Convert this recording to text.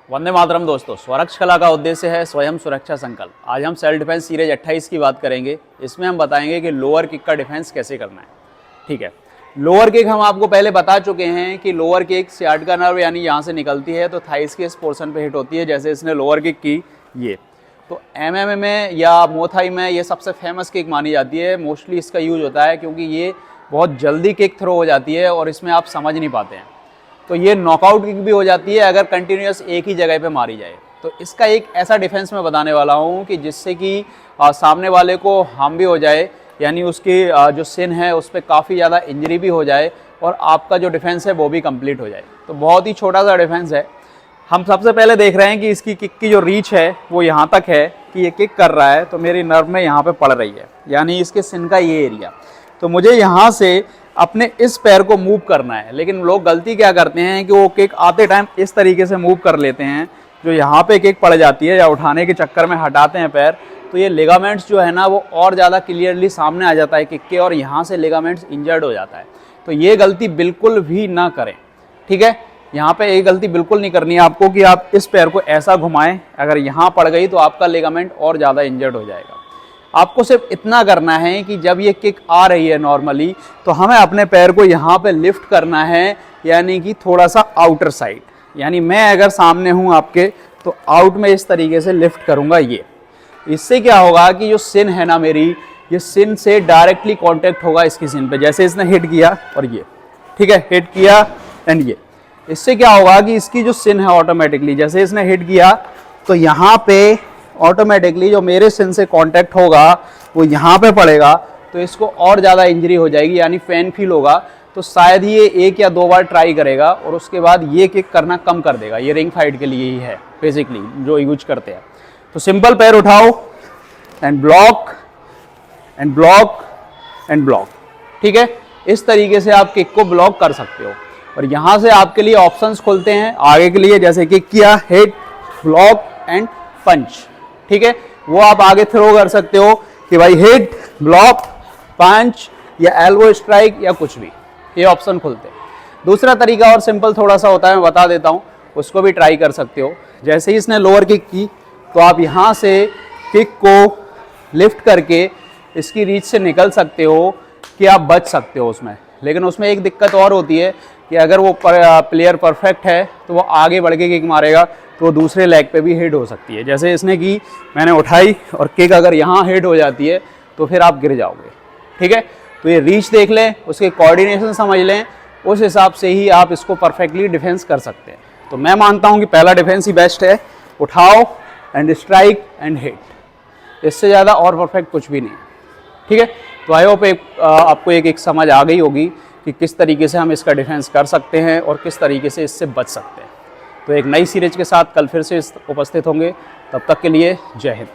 वंदे मातरम दोस्तों, स्वरक्ष कला का उद्देश्य है स्वयं सुरक्षा संकल्प। आज हम सेल्फ डिफेंस सीरीज 28 की बात करेंगे। इसमें हम बताएंगे कि लोअर किक का डिफेंस कैसे करना है। ठीक है, लोअर किक हम आपको पहले बता चुके हैं कि लोअर किक सियाटिका नर्व यानी यहाँ से निकलती है तो थाइस के इस पोर्शन पे हिट होती है। जैसे इसने लोअर किक की ये, तो एमएमए में या मोथाई में ये सबसे फेमस किक मानी जाती है। मोस्टली इसका यूज होता है क्योंकि ये बहुत जल्दी किक थ्रो हो जाती है और इसमें आप समझ नहीं पाते हैं। तो ये नॉकआउट किक भी हो जाती है अगर कंटिन्यूस एक ही जगह पे मारी जाए। तो इसका एक ऐसा डिफेंस मैं बताने वाला हूँ कि जिससे कि सामने वाले को हार्म भी हो जाए, यानी उसकी जो सिन है उस पर काफ़ी ज़्यादा इंजरी भी हो जाए और आपका जो डिफेंस है वो भी कंप्लीट हो जाए। तो बहुत ही छोटा सा डिफेंस है। हम सबसे पहले देख रहे हैं कि इसकी किक की जो रीच है वो यहाँ तक है कि ये किक कर रहा है तो मेरी नर्व में यहाँ पे पड़ रही है, यानी इसके सिन का ये एरिया। तो मुझे यहाँ से अपने इस पैर को मूव करना है, लेकिन लोग गलती क्या करते हैं कि वो किक आते टाइम इस तरीके से मूव कर लेते हैं, जो यहाँ पे किक पड़ जाती है या उठाने के चक्कर में हटाते हैं पैर, तो ये लिगामेंट्स जो है ना वो और ज़्यादा क्लियरली सामने आ जाता है किक के और यहाँ से लिगामेंट्स इंजर्ड हो जाता है। तो ये गलती बिल्कुल भी ना करें। ठीक है, यहाँ पे ये गलती बिल्कुल नहीं करनी है आपको कि आप इस पैर को ऐसा घुमाएं, अगर यहाँ पड़ गई तो आपका लिगामेंट और ज़्यादा इंजर्ड हो जाएगा। आपको सिर्फ इतना करना है कि जब ये किक आ रही है नॉर्मली तो हमें अपने पैर को यहाँ पे लिफ्ट करना है, यानी कि थोड़ा सा आउटर साइड। यानी मैं अगर सामने हूँ आपके तो आउट में इस तरीके से लिफ्ट करूँगा ये। इससे क्या होगा कि जो सिन है ना मेरी, ये सिन से डायरेक्टली कांटेक्ट होगा इसकी सिन पे। जैसे इसने हिट किया और ये, ठीक है, हिट किया एंड ये, इससे क्या होगा कि इसकी जो सिन है ऑटोमेटिकली जैसे इसने हिट किया तो यहाँ पे ऑटोमेटिकली जो मेरे सिन से कांटेक्ट होगा वो यहाँ पे पड़ेगा, तो इसको और ज़्यादा इंजरी हो जाएगी, यानी पेन फील होगा। तो शायद ही ये 1 या 2 बार ट्राई करेगा और उसके बाद ये किक करना कम कर देगा। ये रिंग फाइट के लिए ही है बेसिकली जो यूज करते हैं। तो सिंपल पैर उठाओ and block and block and block. ठीक है, इस तरीके से आप किक को ब्लॉक कर सकते हो और यहाँ से आपके लिए ऑप्शंस खुलते हैं आगे के लिए, जैसे किक किया, हिट, ब्लॉक एंड पंच। ठीक है, वो आप आगे थ्रो कर सकते हो कि भाई हिट, ब्लॉक, पंच या एल्बो स्ट्राइक या कुछ भी, ये ऑप्शन खुलते हैं। दूसरा तरीका और सिंपल थोड़ा सा होता है, मैं बता देता हूँ, उसको भी ट्राई कर सकते हो। जैसे ही इसने लोअर किक की तो आप यहाँ से किक को लिफ्ट करके इसकी रीच से निकल सकते हो कि आप बच सकते हो उसमें। लेकिन उसमें एक दिक्कत और होती है कि अगर वो प्लेयर परफेक्ट है तो वो आगे बढ़ के किक मारेगा तो दूसरे लेग पे भी हिट हो सकती है। जैसे इसने की, मैंने उठाई और किक अगर यहाँ हिट हो जाती है तो फिर आप गिर जाओगे। ठीक है, तो ये रीच देख लें, उसके कोऑर्डिनेशन समझ लें, उस हिसाब से ही आप इसको परफेक्टली डिफेंस कर सकते हैं। तो मैं मानता हूँ कि पहला डिफेंस ही बेस्ट है, उठाओ एंड स्ट्राइक एंड हिट। इससे ज़्यादा और परफेक्ट कुछ भी नहीं है। ठीक है, तो आई होप आपको एक समझ आ गई होगी कि किस तरीके से हम इसका डिफेंस कर सकते हैं और किस तरीके से इससे बच सकते हैं। तो एक नई सीरीज के साथ कल फिर से उपस्थित होंगे। तब तक के लिए जय हिंद।